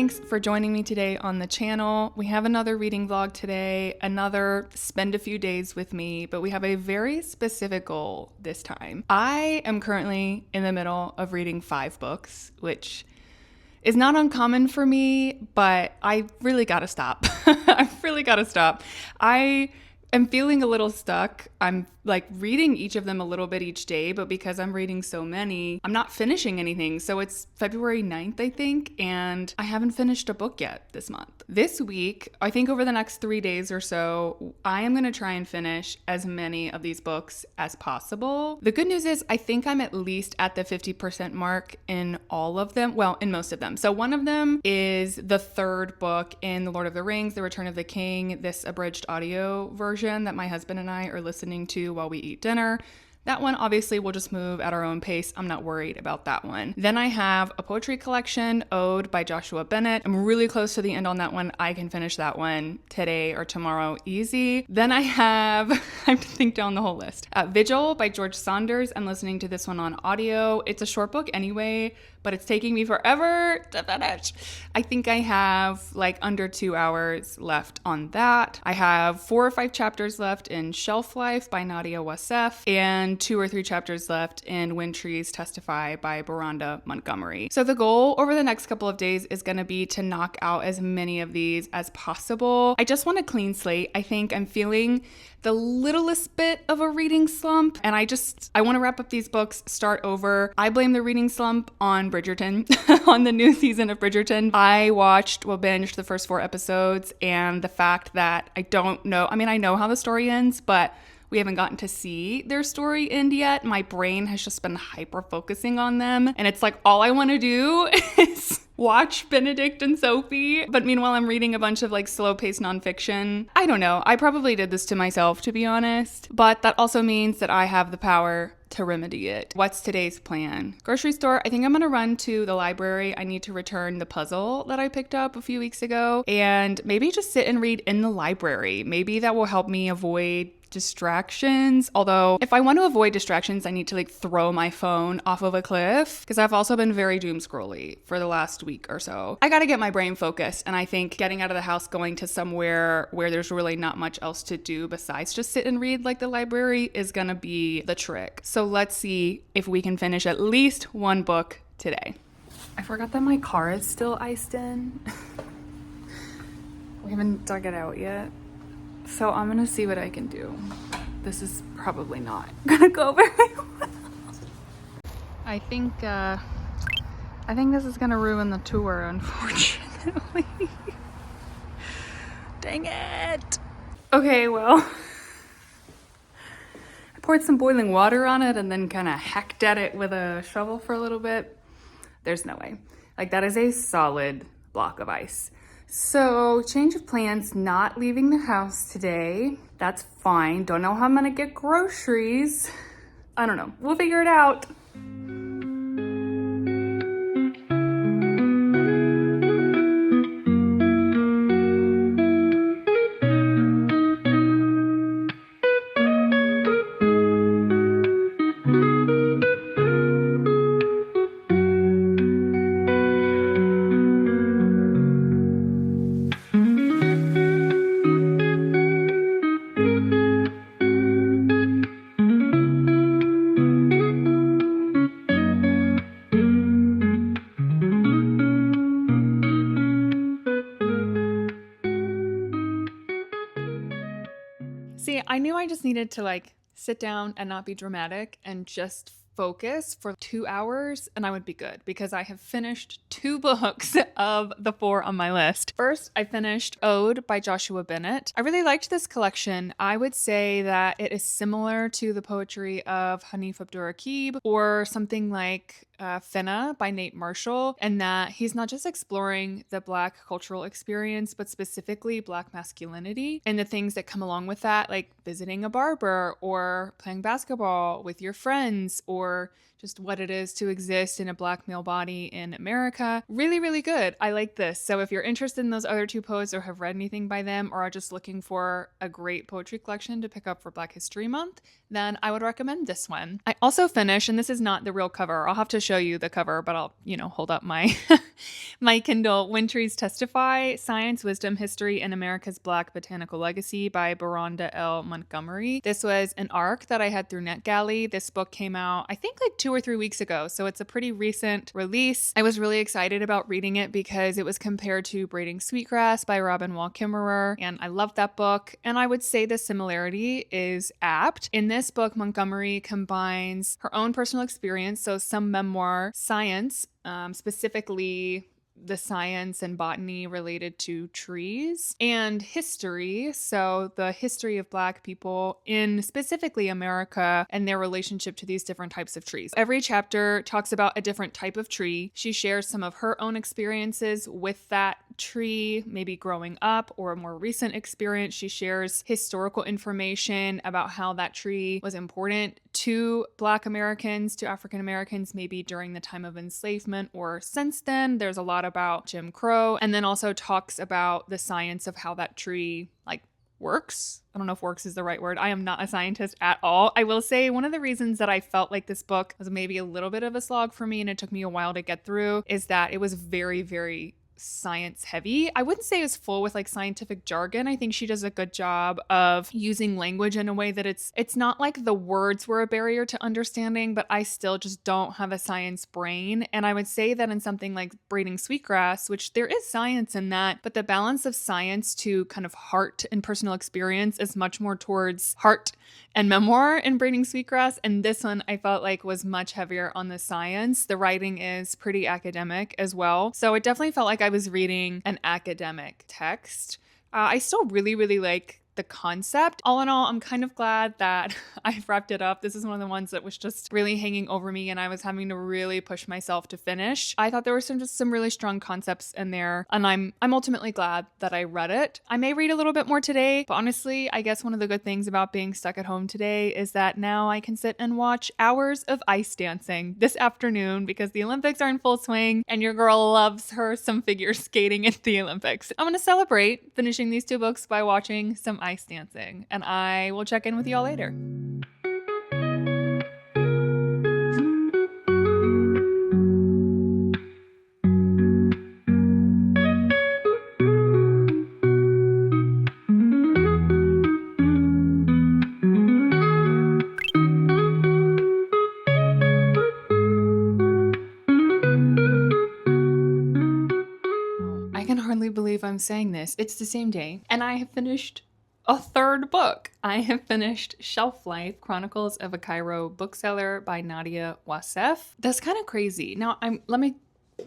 Thanks for joining me today on the channel. We have another reading vlog today, another spend a few days with me, but we have a very specific goal this time. I am currently in the middle of reading 5 books, which is not uncommon for me, but I really gotta stop. I really gotta stop. I am feeling a little stuck. I'm like reading each of them a little bit each day, but because I'm reading so many, I'm not finishing anything. So it's February 9th, I think, and I haven't finished a book yet this month. This week, I think over the next 3 days or so, I am gonna try and finish as many of these books as possible. The good news is I think I'm at least at the 50% mark in all of them. Well, in most of them. So one of them is the 3rd book in The Lord of the Rings, The Return of the King, this abridged audio version that my husband and I are listening to while we eat dinner. That one obviously we'll just move at our own pace. I'm not worried about that one. Then I have a poetry collection, Ode by Joshua Bennett. I'm really close to the end on that one. I can finish that one today or tomorrow easy. Then I have, I have to think down the whole list. Vigil by George Saunders. I'm listening to this one on audio. It's a short book anyway, but it's taking me forever to finish. I think I have like under 2 hours left on that. I have 4 or 5 chapters left in Shelf Life by Nadia Wassef and 2 or 3 chapters left in When Trees Testify by Beronda Montgomery. So the goal over the next couple of days is going to be to knock out as many of these as possible. I just want a clean slate. I think I'm feeling the littlest bit of a reading slump, and I want to wrap up these books, start over. I blame the reading slump on Bridgerton, on the new season of Bridgerton. I binged the first 4 episodes, and the fact that I know how the story ends, but we haven't gotten to see their story end yet. My brain has just been hyper focusing on them, and it's like all I want to do is watch Benedict and Sophie. But meanwhile, I'm reading a bunch of like slow-paced nonfiction. I don't know. I probably did this to myself, to be honest. But that also means that I have the power to remedy it. What's today's plan? Grocery store. I think I'm gonna run to the library. I need to return the puzzle that I picked up a few weeks ago, and maybe just sit and read in the library. Maybe that will help me avoid distractions. Although if I want to avoid distractions, I need to like throw my phone off of a cliff, because I've also been very doom scrolly for the last week or so. I got to get my brain focused, and I think getting out of the house, going to somewhere where there's really not much else to do besides just sit and read like the library is gonna be the trick. So let's see if we can finish at least 1 book today. I forgot that my car is still iced in. We haven't dug it out yet. So I'm gonna see what I can do. This is probably not gonna go very well. I think this is gonna ruin the tour, unfortunately. Dang it. Okay, well, I poured some boiling water on it and then kind of hacked at it with a shovel for a little bit. There's no way. Like, that is a solid block of ice. So, change of plans, not leaving the house today. That's fine. Don't know how I'm gonna get groceries. I don't know. We'll figure it out. See, I knew I just needed to like sit down and not be dramatic and just focus for 2 hours and I would be good, because I have finished 2 books of the 4 on my list. First, I finished Ode by Joshua Bennett. I really liked this collection. I would say that it is similar to the poetry of Hanif Abdurraqib or something like Finna by Nate Marshall, and that he's not just exploring the Black cultural experience, but specifically Black masculinity and the things that come along with that, like visiting a barber or playing basketball with your friends or for just what it is to exist in a Black male body in America. Really, really good. I like this. So if you're interested in those other two poets or have read anything by them or are just looking for a great poetry collection to pick up for Black History Month, then I would recommend this one. I also finished, and this is not the real cover. I'll have to show you the cover, but I'll, hold up my my Kindle. When Trees Testify: Science, Wisdom, History, and America's Black Botanical Legacy by Baronda L. Montgomery. This was an ARC that I had through NetGalley. This book came out, I think, like 2 or 3 weeks ago, so it's a pretty recent release. I was really excited about reading it because it was compared to Braiding Sweetgrass by Robin Wall Kimmerer, and I loved that book. And I would say the similarity is apt. In this book, Montgomery combines her own personal experience, so some memoir, science, specifically the science and botany related to trees, and history, so the history of Black people in specifically America and their relationship to these different types of trees. Every chapter talks about a different type of tree. She shares some of her own experiences with that tree, maybe growing up or a more recent experience. She shares historical information about how that tree was important to Black Americans, to African Americans, maybe during the time of enslavement or since then. There's a lot about Jim Crow, and then also talks about the science of how that tree works. I don't know if works is the right word. I am not a scientist at all. I will say one of the reasons that I felt like this book was maybe a little bit of a slog for me and it took me a while to get through is that it was very, very science heavy. I wouldn't say it's full with scientific jargon. I think she does a good job of using language in a way that it's not like the words were a barrier to understanding, but I still just don't have a science brain. And I would say that in something like Braiding Sweetgrass, which there is science in that, but the balance of science to kind of heart and personal experience is much more towards heart and memoir in Braiding Sweetgrass. And this one I felt like was much heavier on the science. The writing is pretty academic as well. So it definitely felt like I was reading an academic text. I still really, really like the concept. All in all, I'm kind of glad that I've wrapped it up. This is one of the ones that was just really hanging over me and I was having to really push myself to finish. I thought there were some really strong concepts in there, and I'm ultimately glad that I read it. I may read a little bit more today, but honestly, I guess one of the good things about being stuck at home today is that now I can sit and watch hours of ice dancing this afternoon because the Olympics are in full swing and your girl loves her some figure skating at the Olympics. I'm going to celebrate finishing these 2 books by watching some ice dancing, and I will check in with y'all later. I can hardly believe I'm saying this. It's the same day, and I have finished a 3rd book. I have finished Shelf Life: Chronicles of a Cairo Bookseller by Nadia Wassef. That's kind of crazy. Now, let me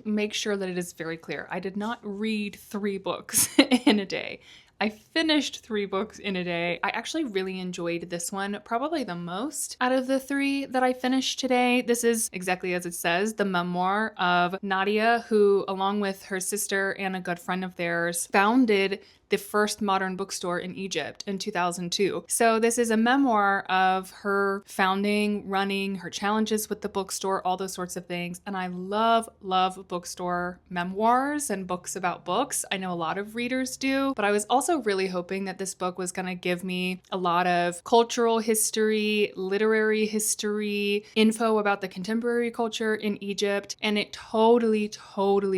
make sure that it is very clear. I did not read 3 books in a day. I finished 3 books in a day. I actually really enjoyed this one, probably the most out of the 3 that I finished today. This is exactly as it says, the memoir of Nadia, who, along with her sister and a good friend of theirs, founded the first modern bookstore in Egypt in 2002. So this is a memoir of her founding, running, her challenges with the bookstore, all those sorts of things. And I love bookstore memoirs and books about books. I know a lot of readers do, but I was also really hoping that this book was going to give me a lot of cultural history, literary history, info about the contemporary culture in Egypt. And it totally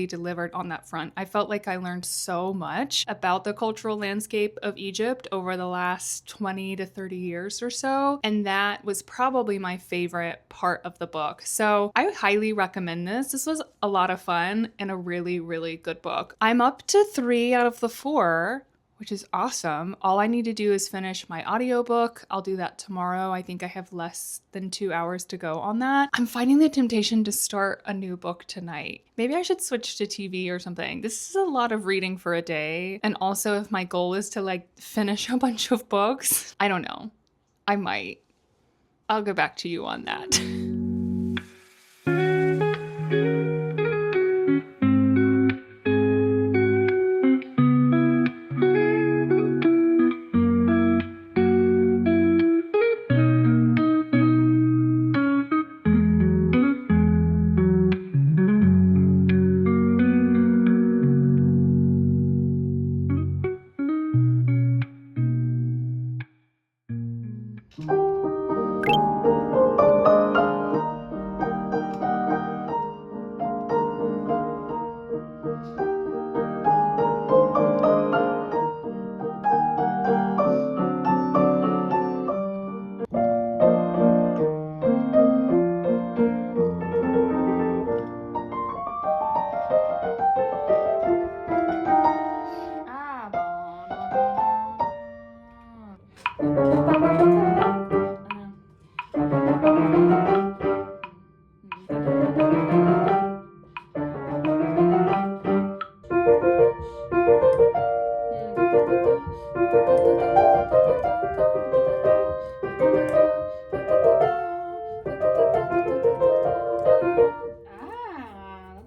delivered on that front. I felt like I learned so much about the cultural landscape of Egypt over the last 20 to 30 years or so. And that was probably my favorite part of the book. So I would highly recommend this. This was a lot of fun and a really, really good book. I'm up to 3 out of the 4, which is awesome. All I need to do is finish my audiobook. I'll do that tomorrow. I think I have less than 2 hours to go on that. I'm finding the temptation to start a new book tonight. Maybe I should switch to TV or something. This is a lot of reading for a day. And also if my goal is to finish a bunch of books, I don't know. I might. I'll get back to you on that. That's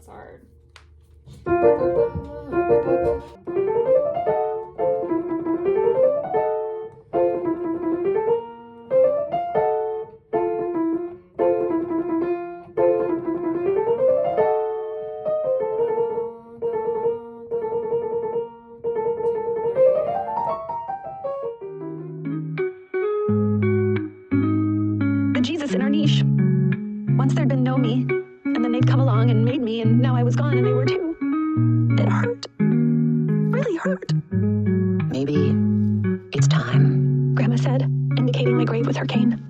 hard. The Jesus in our niche. Once there'd been no me, and then they'd come along and made me, and now I was gone and they were too. It hurt. Really hurt. Maybe it's time, Grandma said, indicating my grave with her cane.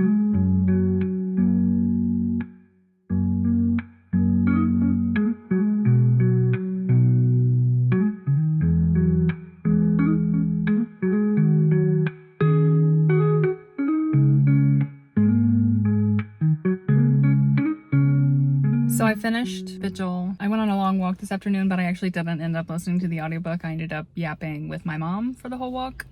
So I finished Vigil. I went on a long walk this afternoon, but I actually didn't end up listening to the audiobook. I ended up yapping with my mom for the whole walk,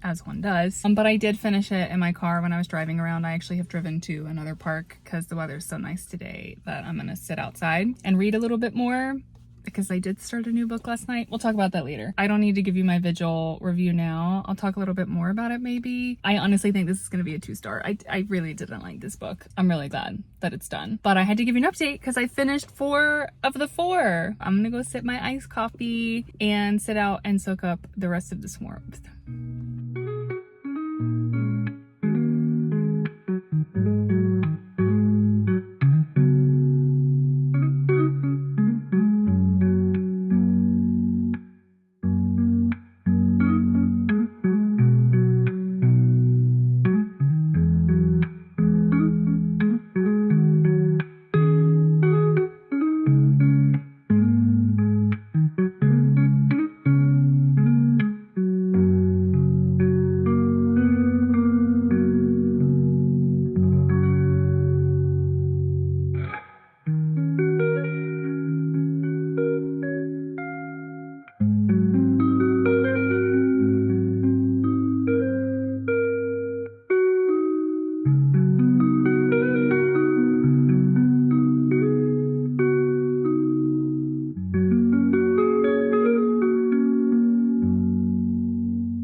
as one does. But I did finish it in my car when I was driving around. I actually have driven to another park because the weather's so nice today that I'm gonna sit outside and read a little bit more, because I did start a new book last night. We'll talk about that later. I don't need to give you my Vigil review now. I'll talk a little bit more about it maybe. I honestly think this is gonna be a 2-star. I really didn't like this book. I'm really glad that it's done. But I had to give you an update because I finished 4 of the 4. I'm gonna go sip my iced coffee and sit out and soak up the rest of this warmth.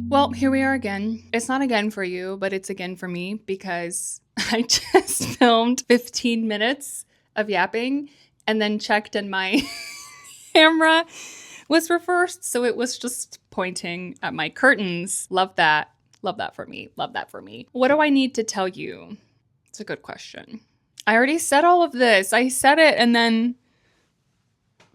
Well, here we are again. It's not again for you, but it's again for me because I just filmed 15 minutes of yapping and then checked and my camera was reversed. So it was just pointing at my curtains. Love that. Love that for me. Love that for me. What do I need to tell you? It's a good question. I already said all of this. I said it and then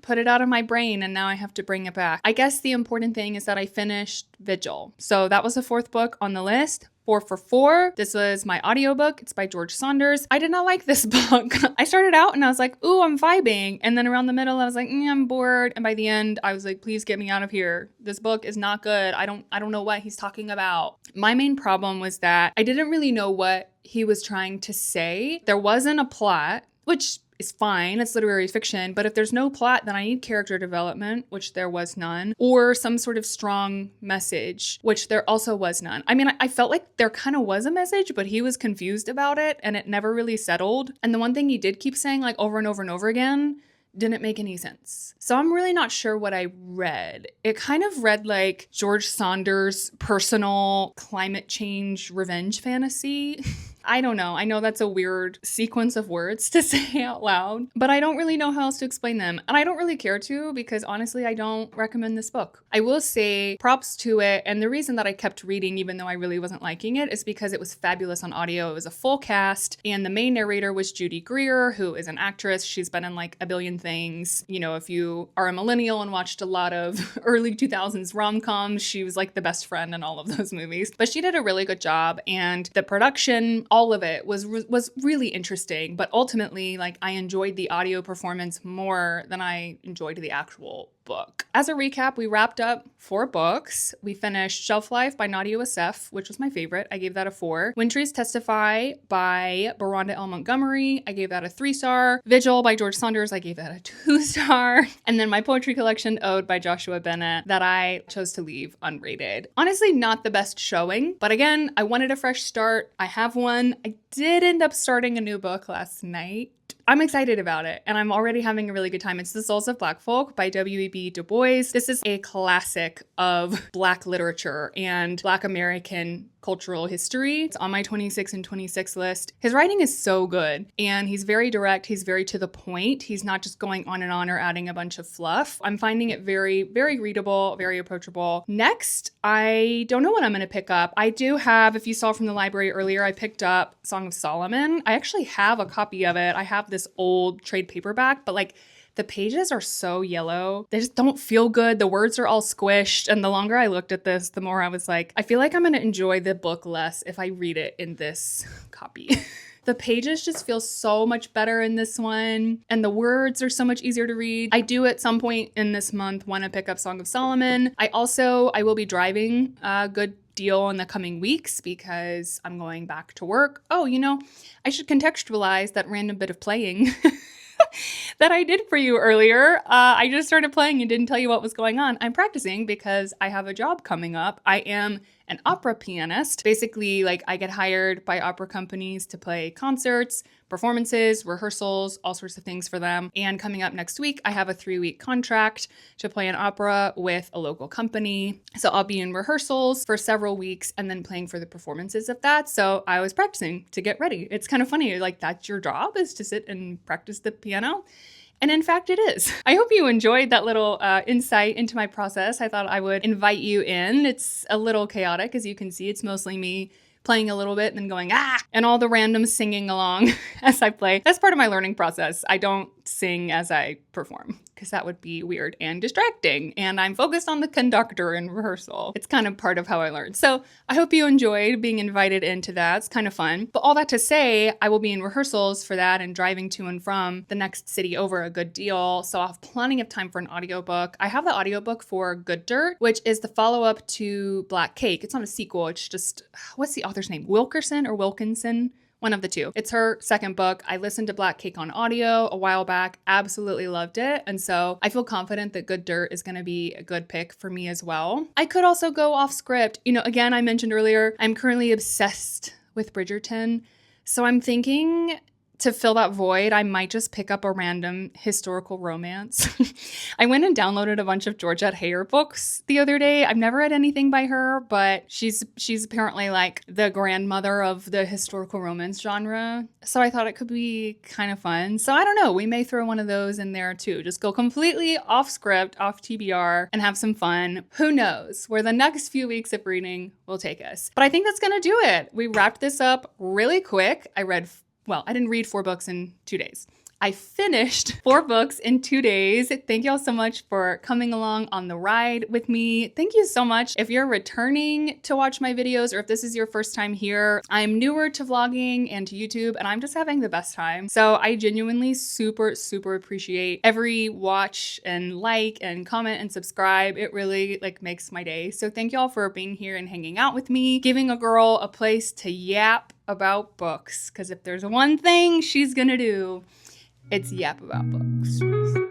put it out of my brain, and now I have to bring it back. I guess the important thing is that I finished Vigil. So that was the 4th book on the list. 4 for 4. This was my audiobook. It's by George Saunders. I did not like this book. I started out and I was like, ooh, I'm vibing. And then around the middle, I was like, I'm bored. And by the end, I was like, please get me out of here. This book is not good. I don't know what he's talking about. My main problem was that I didn't really know what he was trying to say. There wasn't a plot, which is fine. It's literary fiction. But if there's no plot, then I need character development, which there was none, or some sort of strong message, which there also was none. I mean, I felt like there kind of was a message, but he was confused about it and it never really settled. And the one thing he did keep saying like over and over and over again didn't make any sense. So I'm really not sure what I read. It kind of read like George Saunders' personal climate change revenge fantasy. I don't know. I know that's a weird sequence of words to say out loud, but I don't really know how else to explain them. And I don't really care to, because honestly, I don't recommend this book. I will say props to it. And the reason that I kept reading, even though I really wasn't liking it, is because it was fabulous on audio. It was a full cast. And the main narrator was Judy Greer, who is an actress. She's been in like a billion things. You know, if you are a millennial and watched a lot of early 2000s rom-coms, she was like the best friend in all of those movies. But she did a really good job. And the production, all of it was really interesting. But ultimately, like, I enjoyed the audio performance more than I enjoyed the actual book. As a recap, we wrapped up 4 books. We finished Shelf Life by Nadia Youssef, which was my favorite. I gave that a 4. When Trees Testify by Baronda L. Montgomery, I gave that a 3-star. Vigil by George Saunders, I gave that a 2-star. And then my poetry collection, Ode by Joshua Bennett, that I chose to leave unrated. Honestly, not the best showing, but again, I wanted a fresh start. I have one. I did end up starting a new book last night. I'm excited about it, and I'm already having a really good time. It's The Souls of Black Folk by W.E.B. Du Bois. This is a classic of Black literature and Black American cultural history. It's on my 26 and 26 list. His writing is so good, and he's very direct. He's very to the point. He's not just going on and on or adding a bunch of fluff. I'm finding it very, very readable, very approachable. Next, I don't know what I'm going to pick up. I do have, if you saw from the library earlier, I picked up Song of Solomon. I actually have a copy of it. I have this old trade paperback, but like, the pages are so yellow. They just don't feel good. The words are all squished. And the longer I looked at this, the more I was like, I feel like I'm going to enjoy the book less if I read it in this copy. The pages just feel so much better in this one, and the words are so much easier to read. I do at some point in this month want to pick up Song of Solomon. I will be driving a good deal in the coming weeks because I'm going back to work. Oh, you know, I should contextualize that random bit of playing that I did for you earlier. I just started playing and didn't tell you what was going on. I'm practicing because I have a job coming up. I am an opera pianist. Basically, like, I get hired by opera companies to play concerts, performances, rehearsals, all sorts of things for them. And coming up next week, I have a 3-week contract to play an opera with a local company. So I'll be in rehearsals for several weeks and then playing for the performances of that. So I was practicing to get ready. It's kind of funny, like, that's your job, is to sit and practice the piano. And in fact, it is. I hope you enjoyed that little insight into my process. I thought I would invite you in. It's a little chaotic. As you can see, it's mostly me playing a little bit and then going, ah, and all the random singing along as I play. That's part of my learning process. I don't sing as I perform because that would be weird and distracting. And I'm focused on the conductor in rehearsal. It's kind of part of how I learn. So I hope you enjoyed being invited into that. It's kind of fun. But all that to say, I will be in rehearsals for that and driving to and from the next city over a good deal. So I'll have plenty of time for an audiobook. I have the audiobook for Good Dirt, which is the follow-up to Black Cake. It's not a sequel. It's just, what's the author's name? Wilkinson? One of the two. It's her second book. I listened to Black Cake on audio a while back, absolutely loved it. And so I feel confident that Good Dirt is going to be a good pick for me as well. I could also go off script. You know, again, I mentioned earlier, I'm currently obsessed with Bridgerton. So I'm thinking to fill that void, I might just pick up a random historical romance. I went and downloaded a bunch of Georgette Heyer books the other day. I've never read anything by her, but she's apparently like the grandmother of the historical romance genre. So I thought it could be kind of fun. So I don't know, we may throw one of those in there too. Just go completely off script, off TBR, and have some fun. Who knows where the next few weeks of reading will take us. But I think that's gonna do it. We wrapped this up really quick. I didn't read 4 books in 2 days. I finished 4 books in 2 days. Thank y'all so much for coming along on the ride with me. Thank you so much. If you're returning to watch my videos or if this is your first time here, I'm newer to vlogging and to YouTube and I'm just having the best time. So I genuinely super, super appreciate every watch and like and comment and subscribe. It really makes my day. So thank y'all for being here and hanging out with me, giving a girl a place to yap about books. Because if there's one thing she's gonna do, it's yap about books.